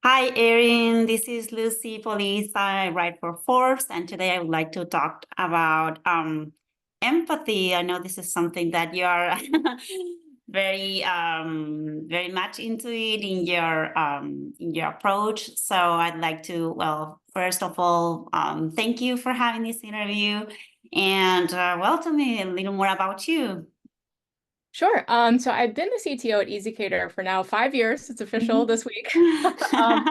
Hi, Erin. This is Lucy Paulise. I write for Forbes, and today I would like to talk about empathy. I know this is something that you are very much into it in your approach. So I'd like to, well, first of all, thank you for having this interview, and tell me a little more about you. Sure. So I've been the CTO at ezCater for now 5 years. It's official Mhm. this week. Um,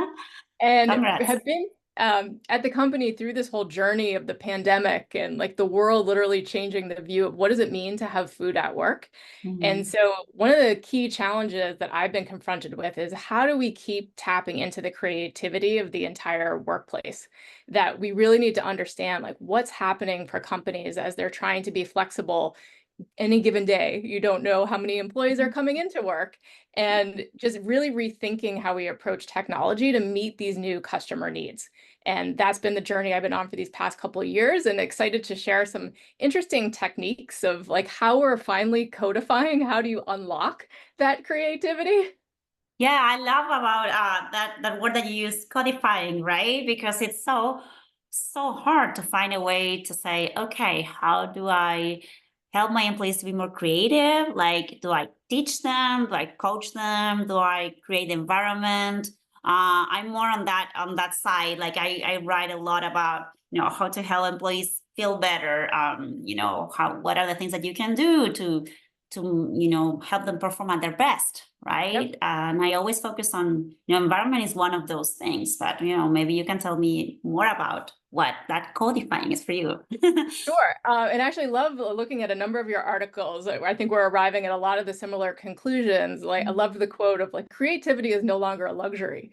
and Congrats. have been at the company through this whole journey of the pandemic and like the world literally changing the view of what does it mean to have food at work. And Mhm. so one of the key challenges that I've been confronted with is how do we keep tapping into the creativity of the entire workplace? That we really need to understand like what's happening for companies as they're trying to be flexible any given day. You don't know how many employees are coming into work, and just really rethinking how we approach technology to meet these new customer needs. And that's been the journey I've been on for these past couple of years, and excited to share some interesting techniques of like how we're finally codifying how do you unlock that creativity. Yeah, I love about that word that you use, codifying, right? Because it's so hard to find a way to say, okay, how do I help my employees to be more creative? Like, do I teach them? Do I coach them? Do I create environment? I'm more on that side. Like I write a lot about how to help employees feel better. How what are the things that you can do to help them perform at their best, Yep. right? And I always focus on environment is one of those things, but maybe you can tell me more about what that codifying is for you. Sure. And actually love looking at a number of your articles. I think we're arriving at a lot of the similar conclusions. Like I love the quote of like creativity is no longer a luxury.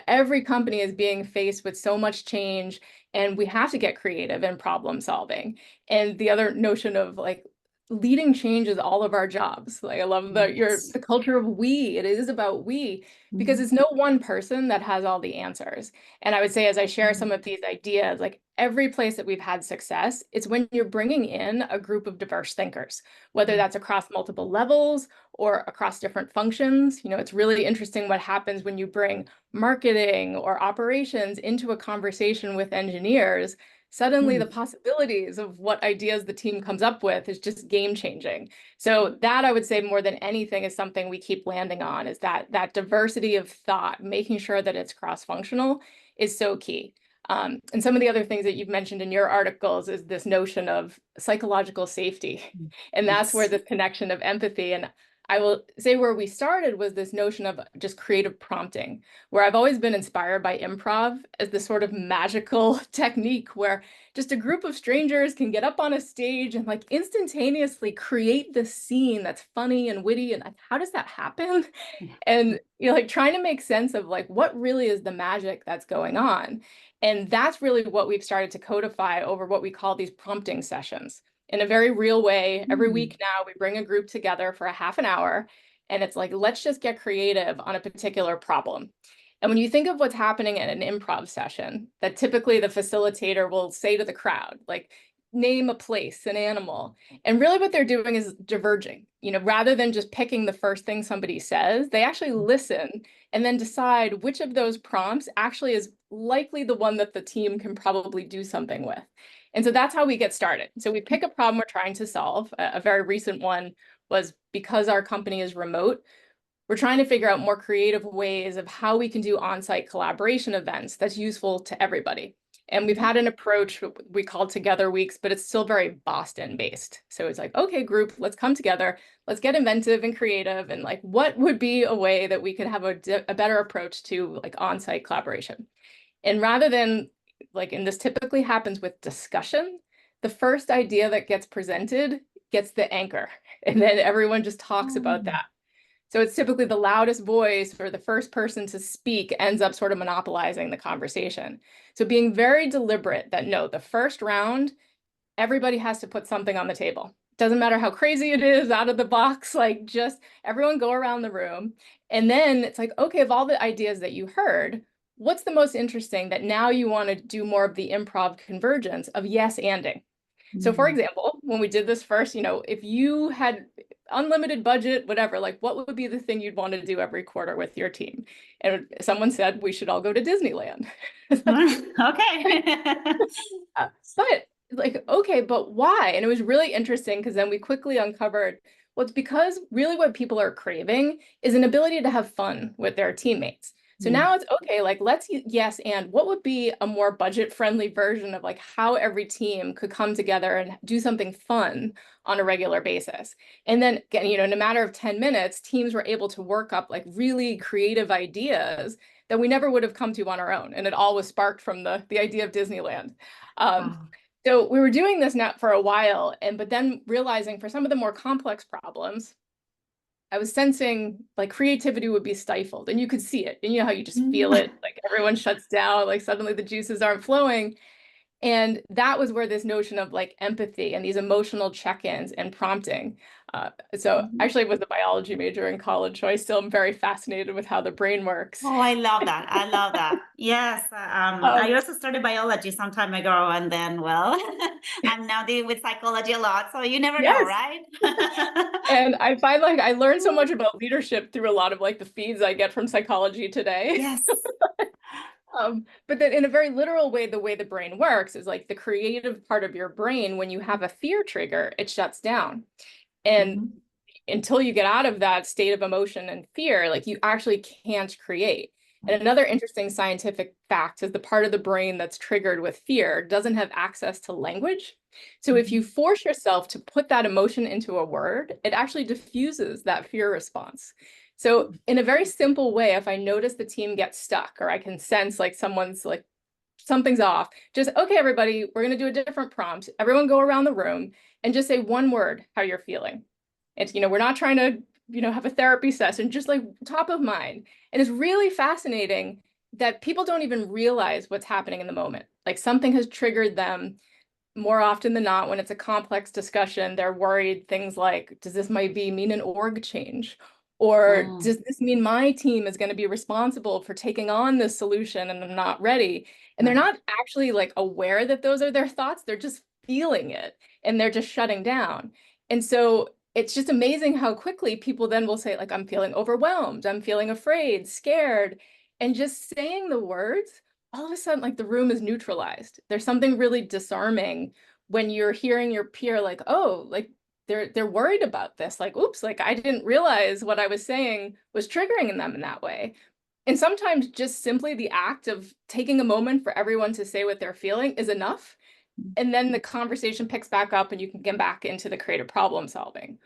Every company is being faced with so much change and we have to get creative in problem solving. And the other notion of like leading change is all of our jobs. Like I love Yes. the culture of we. It is about we because Mhm. it's no one person that has all the answers. And I would say, as I share some of these ideas, like every place that we've had success, it's when you're bringing in a group of diverse thinkers, whether that's across multiple levels or across different functions. It's really interesting what happens when you bring marketing or operations into a conversation with engineers. Suddenly, the Mhm. possibilities of what ideas the team comes up with is just game changing. So that I would say more than anything is something we keep landing on is that diversity of thought, making sure that it's cross-functional is so key. And some of the other things that you've mentioned in your articles is this notion of psychological safety. And that's where Yes. this connection of empathy. And I will say where we started was this notion of just creative prompting, where I've always been inspired by improv as this sort of magical technique where just a group of strangers can get up on a stage and like instantaneously create this scene that's funny and witty. And like, how does that happen? And like trying to make sense of like what really is the magic that's going on. And that's really what we've started to codify over what we call these prompting sessions in a very real way. Every Mhm. week now we bring a group together for a half an hour and it's like let's just get creative on a particular problem. And when you think of what's happening in an improv session, that typically the facilitator will say to the crowd, like, name a place, an animal. And really what they're doing is diverging. Rather than just picking the first thing somebody says, they actually listen and then decide which of those prompts actually is likely the one that the team can probably do something with. And so that's how we get started. So we pick a problem we're trying to solve. A very recent one was because our company is remote, we're trying to figure out more creative ways of how we can do on-site collaboration events that's useful to everybody. And we've had an approach we call Together Weeks, but it's still very Boston based. So it's like, okay, group, let's come together. Let's get inventive and creative. And like, what would be a way that we could have a better approach to like on-site collaboration? And rather than like, and this typically happens with discussion, the first idea that gets presented gets the anchor. And then everyone just talks about Mhm. that. So it's typically the loudest voice or the first person to speak ends up sort of monopolizing the conversation. So being very deliberate that no, the first round, everybody has to put something on the table. Doesn't matter how crazy it is, out of the box, like just everyone go around the room. And then it's like, okay, of all the ideas that you heard, what's the most interesting that now you want to do more of the improv convergence of yes anding? So for Mhm. example, when we did this first, if you had unlimited budget, whatever, like what would be the thing you'd want to do every quarter with your team? And someone said we should all go to Disneyland. Okay. But like, okay, but why? And it was really interesting because then we quickly uncovered, well, it's because really what people are craving is an ability to have fun with their teammates. So now it's okay, like yes, and what would be a more budget-friendly version of like how every team could come together and do something fun on a regular basis? And then again, in a matter of 10 minutes, teams were able to work up like really creative ideas that we never would have come to on our own. And it all was sparked from the idea of Disneyland. Wow. So we were doing this now for a while, but then realizing for some of the more complex problems, I was sensing like creativity would be stifled, and you could see it. And you know how you just feel it, like everyone shuts down, like suddenly the juices aren't flowing. And that was where this notion of like empathy and these emotional check-ins and prompting. So actually I was a biology major in college, so I still am very fascinated with how the brain works. Oh, I love that. I love that. Yes. I also started biology some time ago, and then, well, I'm now dealing with psychology a lot. So you never know, Yes. right? And I find like I learned so much about leadership through a lot of like the feeds I get from psychology today. Yes. But then in a very literal way, the way the brain works is like the creative part of your brain, when you have a fear trigger, it shuts down. And until you get out of that state of emotion and fear, like you actually can't create. And another interesting scientific fact is the part of the brain that's triggered with fear doesn't have access to language. So if you force yourself to put that emotion into a word, it actually diffuses that fear response. So in a very simple way, if I notice the team gets stuck, or I can sense like someone's like, something's off, just, okay, everybody, we're going to do a different prompt. Everyone go around the room and just say one word, how you're feeling. It's, we're not trying to, have a therapy session, just like top of mind. And it's really fascinating that people don't even realize what's happening in the moment. Like something has triggered them. More often than not, when it's a complex discussion, they're worried things like, does this might mean an org change? Or does this mean my team is going to be responsible for taking on this solution and I'm not ready? And they're not actually like aware that those are their thoughts. They're just feeling it and they're just shutting down. And so it's just amazing how quickly people then will say, like, I'm feeling overwhelmed, I'm feeling afraid, scared. And just saying the words, all of a sudden, like the room is neutralized. There's something really disarming when you're hearing your peer like, oh, like they're worried about this. Like, oops, like I didn't realize what I was saying was triggering them in that way. And sometimes just simply the act of taking a moment for everyone to say what they're feeling is enough. And then the conversation picks back up and you can get back into the creative problem solving.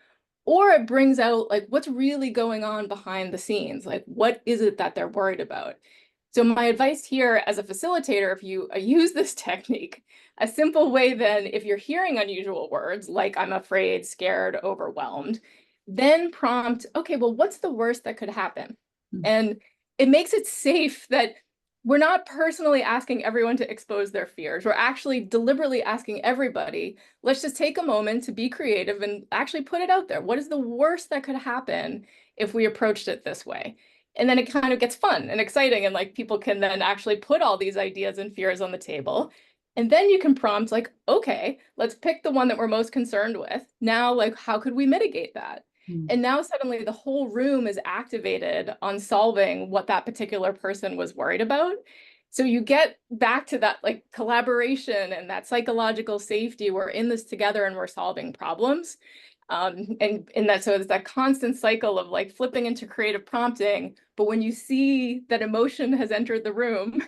Or it brings out like what's really going on behind the scenes. Like, what is it that they're worried about? So my advice here as a facilitator, if you use this technique, a simple way then, if you're hearing unusual words, like I'm afraid, scared, overwhelmed, then prompt, okay, well, what's the worst that could happen? And it makes it safe that we're not personally asking everyone to expose their fears. We're actually deliberately asking everybody, let's just take a moment to be creative and actually put it out there. What is the worst that could happen if we approached it this way? And then it kind of gets fun and exciting, and like people can then actually put all these ideas and fears on the table. And then you can prompt like, okay, let's pick the one that we're most concerned with. Now, like, how could we mitigate that? And now suddenly the whole room is activated on solving what that particular person was worried about. So you get back to that like collaboration and that psychological safety. We're in this together and we're solving problems. And that, so it's that constant cycle of like flipping into creative prompting. But when you see that emotion has entered the room,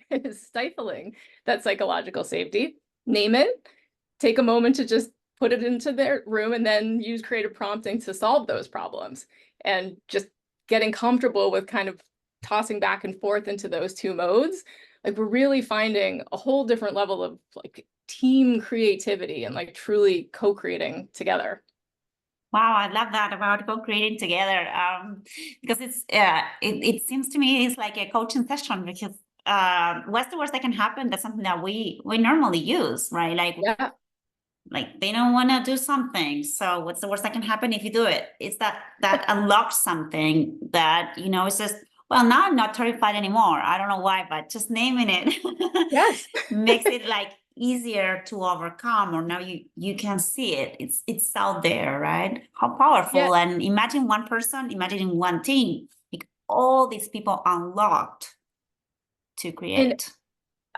it is stifling that psychological safety. Name it, take a moment to just put it into their room, and then use creative prompting to solve those problems. And just getting comfortable with kind of tossing back and forth into those two modes. Like we're really finding a whole different level of like team creativity and like truly co-creating together. Wow, I love that about co-creating together. Because it seems to me it's like a coaching session, because what's the worst that can happen? That's something that we normally use, right? Like they don't want to do something. So what's the worst that can happen if you do it? It's that unlocks something that, it's just, well, now I'm not terrified anymore. I don't know why, but just naming it Yes. makes it like easier to overcome, or now you can see it. It's out there, right? How powerful. And imagine one person, imagine one team, like all these people unlocked to create.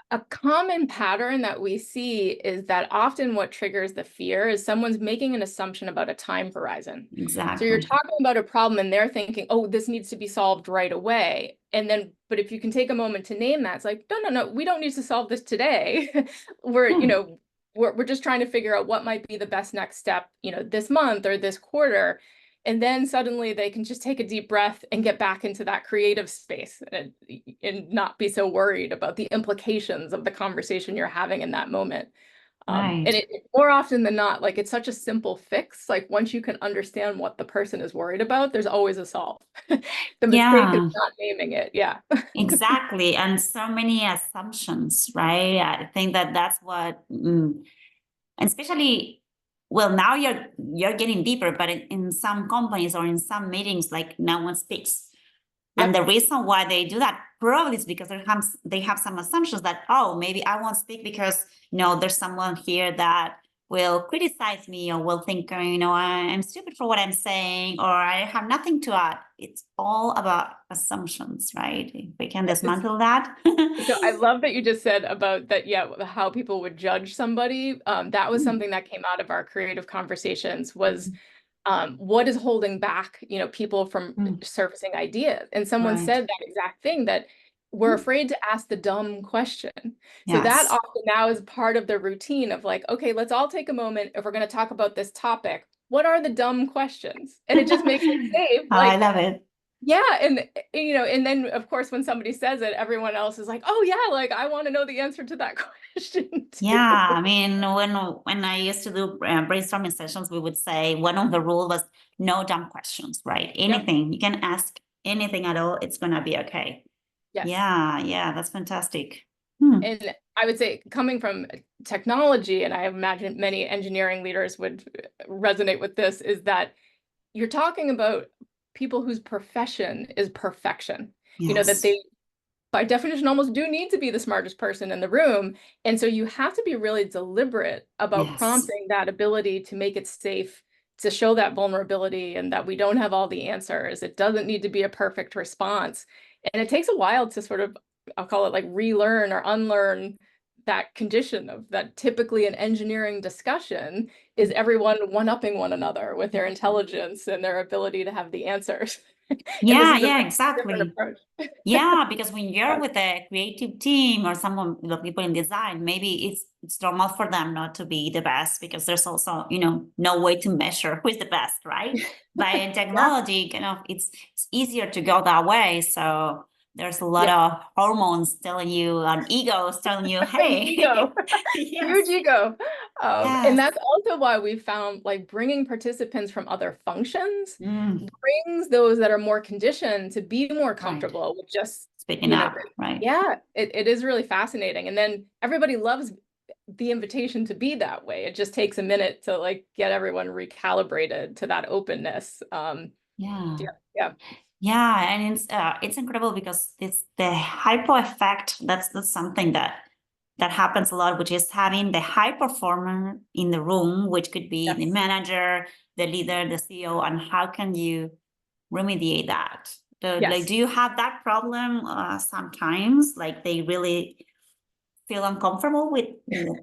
A common pattern that we see is that often what triggers the fear is someone's making an assumption about a time horizon. So you're Exactly. talking about a problem and they're thinking, oh, this needs to be solved right away. And then, but if you can take a moment to name that, it's like, no, we don't need to solve this today. We're just trying to figure out what might be the best next step, this month or this quarter. And then suddenly they can just take a deep breath and get back into that creative space and not be so worried about the implications of the conversation you're having in that moment. Right. And more often than not, like, it's such a simple fix. Like, once you can understand what the person is worried about, there's always a solve. The mistake is Yeah, not naming it. Yeah. exactly. And so many assumptions, right? I think that's what, especially, well, now you're getting deeper, but in some companies or in some meetings, like no one speaks. And the reason why they do that probably is because they have some assumptions that, oh, maybe I won't speak because, there's someone here that will criticize me or will think, I'm stupid for what I'm saying, or I have nothing to add. It's all about assumptions, right? If we can dismantle that. So I love that you just said about that, how people would judge somebody. That was something that came out of our creative conversations was what is holding back, people from surfacing ideas. And someone Right. said that exact thing, that we're afraid to ask the dumb question. So that Yes. often now is part of the routine of like, okay, let's all take a moment. If we're going to talk about this topic, what are the dumb questions? And it just makes it safe. Oh, I love it. Yeah, and and then of course when somebody says it, everyone else is like, "Oh yeah, like I want to know the answer to that question too." Yeah, I mean, when I used to do brainstorming sessions, we would say one of the rules was no dumb questions, right? Yep. Anything, you can ask anything at all, it's gonna be okay. Yes. Yeah, that's fantastic. Hmm. And I would say coming from technology, and I imagine many engineering leaders would resonate with this, is that you're talking about people whose profession is perfection. That Yes. they by definition almost do need to be the smartest person in the room. And so you have to be really deliberate about Yes. prompting that ability to make it safe, to show that vulnerability and that we don't have all the answers. It doesn't need to be a perfect response. And it takes a while to sort of, I'll call it like relearn or unlearn that condition of that. Typically an engineering discussion is everyone one-upping one another with their intelligence and their ability to have the answers. And this is a Yeah, very different exactly. approach. Yeah, because when you're with a creative team or someone, the people in design, maybe it's normal for them not to be the best because there's also, no way to measure who is the best, right? But in Yeah. technology, it's easier to go that way. So there's a lot Yeah. of hormones telling you and egos telling you, Ego. hey, Huge yes, ego. And yes. that's also why we found like bringing participants from other functions Mm, brings those that are more conditioned to be more right. comfortable with just, Speaking up, right? yeah, it is really fascinating. And then everybody loves the invitation to be that way. It just takes a minute to like get everyone recalibrated to that openness. Yeah. Yeah. Yeah. Yeah, and it's incredible because it's the hypo effect. That's something that happens a lot, which is having the high performer in the room, which could be the Yes. manager, the leader, the CEO, and how can you remediate that? Like, Yes. do you have that problem sometimes? Like they really feel uncomfortable with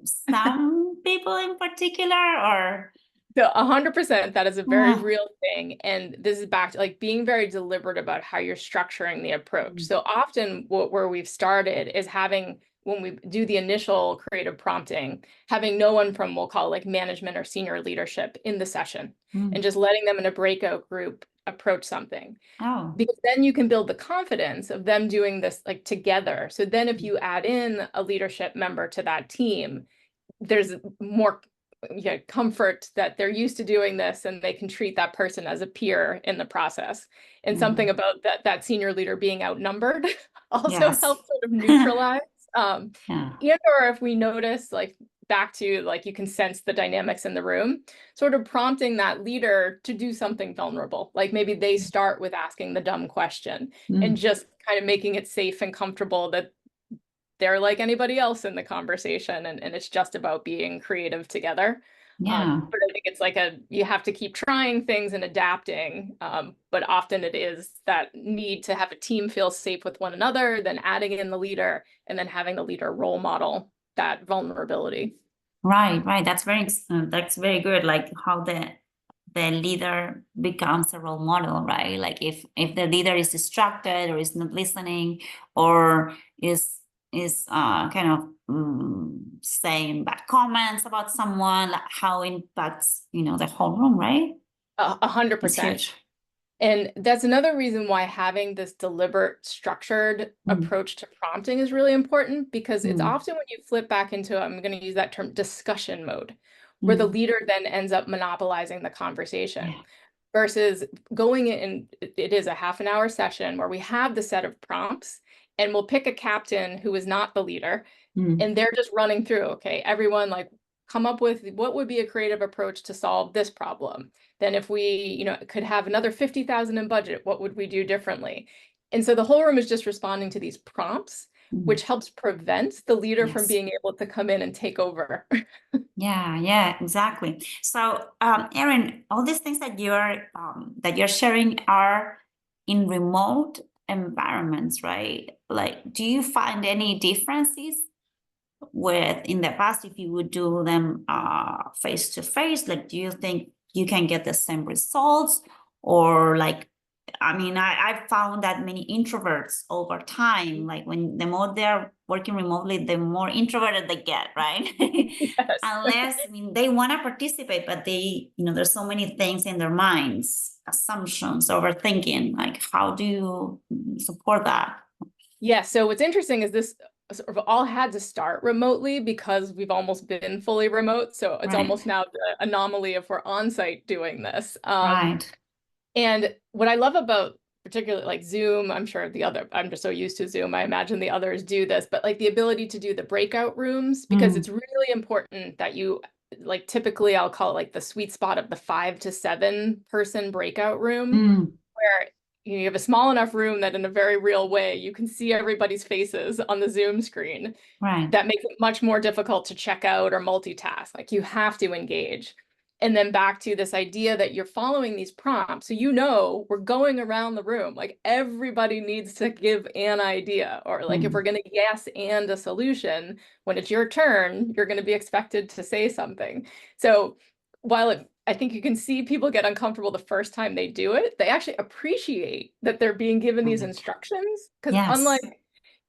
some people in particular, or So 100%, that is a very uh, real thing. And this is back to like being very deliberate about how you're structuring the approach. So often where we've started is having, when we do the initial creative prompting, having no one from, we'll call it like management or senior leadership in the session and just letting them in a breakout group approach something. oh, Because then you can build the confidence of them doing this like together. So then if you add in a leadership member to that team, there's more comfort that they're used to doing this and they can treat that person as a peer in the process. And something about that senior leader being outnumbered also yes, helps sort of neutralize. And yeah. or if we notice, like back to like you can sense the dynamics in the room, sort of prompting that leader to do something vulnerable. Like maybe they start with asking the dumb question and Mm. just kind of making it safe and comfortable that they're like anybody else in the conversation, and it's just about being creative together. Yeah. But I think it's like you have to keep trying things and adapting. But often it is that need to have a team feel safe with one another, then adding in the leader, and then having the leader role model that vulnerability. Right, right. That's very good. Like how the leader becomes a role model, right? Like if the leader is distracted or is not listening or is kind of saying bad comments about someone, like how it impacts, the whole room, right? 100%. It's huge. And that's another reason why having this deliberate, structured Mm, approach to prompting is really important, because it's mm, often when you flip back into, I'm going to use that term, discussion mode, where the mm. leader then ends up monopolizing the conversation Yeah. versus going in, it is a half an hour session where we have the set of prompts and we'll pick a captain who is not the leader, Mm, and they're just running through, okay, everyone like come up with what would be a creative approach to solve this problem. Then if we, could have another 50,000 in budget, what would we do differently? And so the whole room is just responding to these prompts, mm. which helps prevent the leader from Yes. being able to come in and take over. Yeah, yeah, exactly. So, Erin, all these things that you're sharing are in remote environments, right? Like, do you find any differences with in the past if you would do them face to face? Like, do you think you can get the same results, or like I mean, I've found that many introverts over time, like when the more they're working remotely, the more introverted they get, right? Yes. Unless, I mean, they want to participate, but there's so many things in their minds, assumptions, overthinking. Like, how do you support that? Yeah, so what's interesting is this sort of all had to start remotely because we've almost been fully remote. So it's Right, almost now the anomaly if we're on site doing this. right. And what I love about particularly like Zoom, I'm just so used to Zoom, I imagine the others do this, but like the ability to do the breakout rooms, because Mm, it's really important that you, like, typically I'll call it like the sweet spot of the 5 to 7 person breakout room, mm, where you have a small enough room that in a very real way you can see everybody's faces on the Zoom screen. right. That makes it much more difficult to check out or multitask. Like, you have to engage. And then back to this idea that you're following these prompts. So, we're going around the room. Like, everybody needs to give an idea, or like if we're Mm, going to yes and a solution, when it's your turn, you're going to be expected to say something. So while I think you can see people get uncomfortable the first time they do it, they actually appreciate that they're being given these right. instructions. Because unlike, Yes.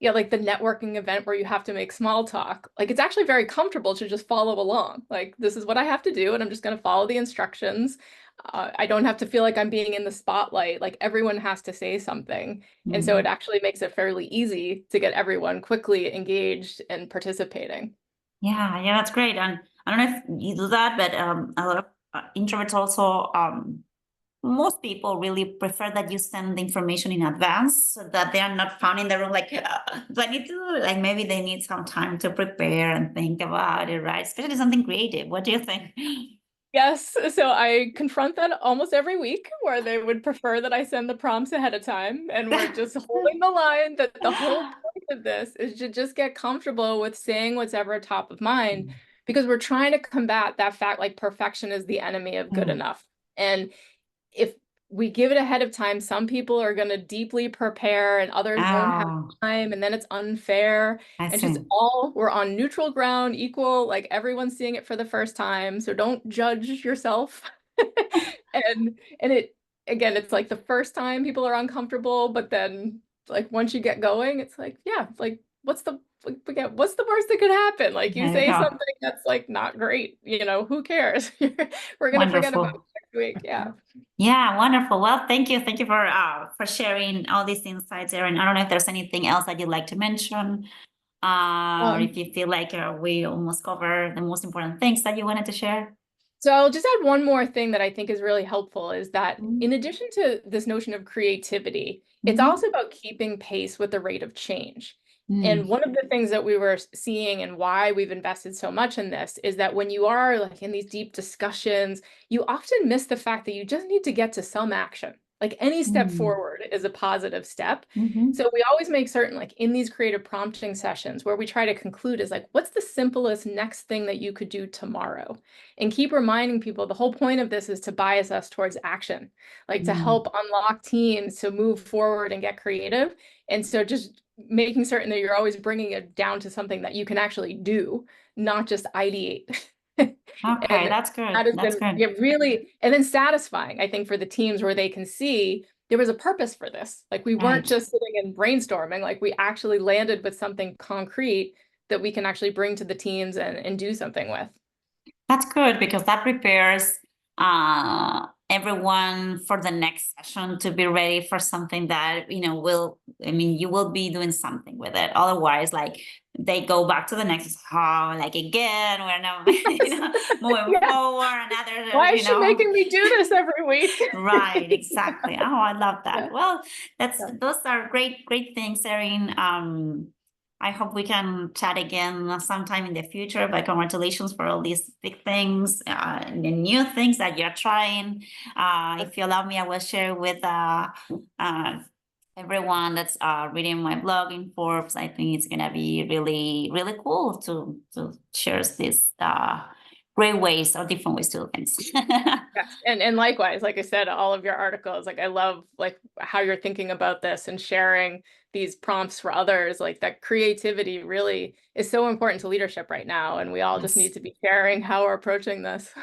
yeah, like the networking event where you have to make small talk, like it's actually very comfortable to just follow along. Like, this is what I have to do, and I'm just going to follow the instructions. I don't have to feel like I'm being in the spotlight. Like, everyone has to say something. And so Mm. it actually makes it fairly easy to get everyone quickly engaged and participating. Yeah, yeah, that's great. And I don't know if you do that, but a lot of introverts also, most people really prefer that you send the information in advance so that they are not found in the room like, do I need to, like maybe they need some time to prepare and think about it, right? Especially something creative. What do you think? Yes, so I confront that almost every week, where they would prefer that I send the prompts ahead of time, and we're just holding the line that the whole point of this is to just get comfortable with saying what's ever top of mind, because we're trying to combat that fact, like perfection is the enemy of good Mm. enough. And if we give it ahead of time, some people are going to deeply prepare and others won't have Oh, time, and then it's unfair. I And just see. we're on neutral ground, equal, like everyone's seeing it for the first time. So don't judge yourself. And it, again, it's like the first time people are uncomfortable, but then like once you get going, it's like, yeah, like what's the worst that could happen? Like, you There you say go. something that's like not great, who cares? We're gonna forget about it Wonderful. next week. Yeah. Yeah, wonderful. Well, thank you. Thank you for sharing all these insights, Erin. I don't know if there's anything else that you'd like to mention, or Um, if you feel like we almost covered the most important things that you wanted to share. So I'll just add one more thing that I think is really helpful, is that in Mm-hmm. addition to this notion of creativity, it's Mm-hmm. also about keeping pace with the rate of change. And Mm. one of the things that we were seeing, and why we've invested so much in this, is that when you are like in these deep discussions, you often miss the fact that you just need to get to some action. Like any step Mm. forward is a positive step. Mhm. So we always make certain, like in these creative prompting sessions, where we try to conclude is like, what's the simplest next thing that you could do tomorrow? And keep reminding people the whole point of this is to bias us towards action, like to Mm. help unlock teams to move forward and get creative. And so just making certain that you're always bringing it down to something that you can actually do, not just ideate. Okay, And that's good. that has That's been, good. yeah, really, and then satisfying, I think, for the teams where they can see there was a purpose for this. Like we weren't Right. just sitting and brainstorming, like we actually landed with something concrete that we can actually bring to the teams and do something with. That's good because that prepares everyone for the next session to be ready for something that, will, I mean, you will be doing something with it. Otherwise, like they go back to the next, oh, like again, we're not, moving Yeah. forward, another, Why is she making me do this every week? Right, exactly. Oh, I love that. Yeah. Well, Yeah. those are great things, Erin. I hope we can chat again sometime in the future. But congratulations for all these big things, and the new things that you're trying. If you allow me, I will share with everyone that's reading my blog in Forbes. I think it's gonna be really cool to share these great ways or different ways to do things. Yes. And likewise, like I said, all of your articles, like I love like how you're thinking about this and sharing these prompts for others. Like that creativity really is so important to leadership right now. And we all just Yes. need to be sharing how we're approaching this.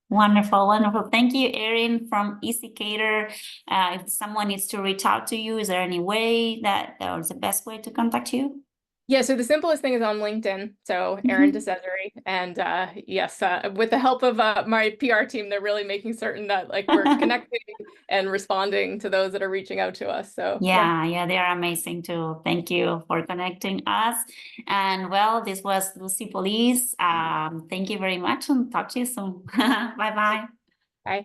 Wonderful. Thank you, Erin from ezCater. If someone needs to reach out to you, is there any way that is the best way to contact you? Yeah, so the simplest thing is on LinkedIn. So Erin Mhm. DeCesare. And yes, with the help of my PR team, they're really making certain that like we're connecting and responding to those that are reaching out to us. So yeah. Yeah, they are amazing too. Thank you for connecting us. And well, this was Lucy Paulise. Thank you very much and talk to you soon. Bye bye. Bye.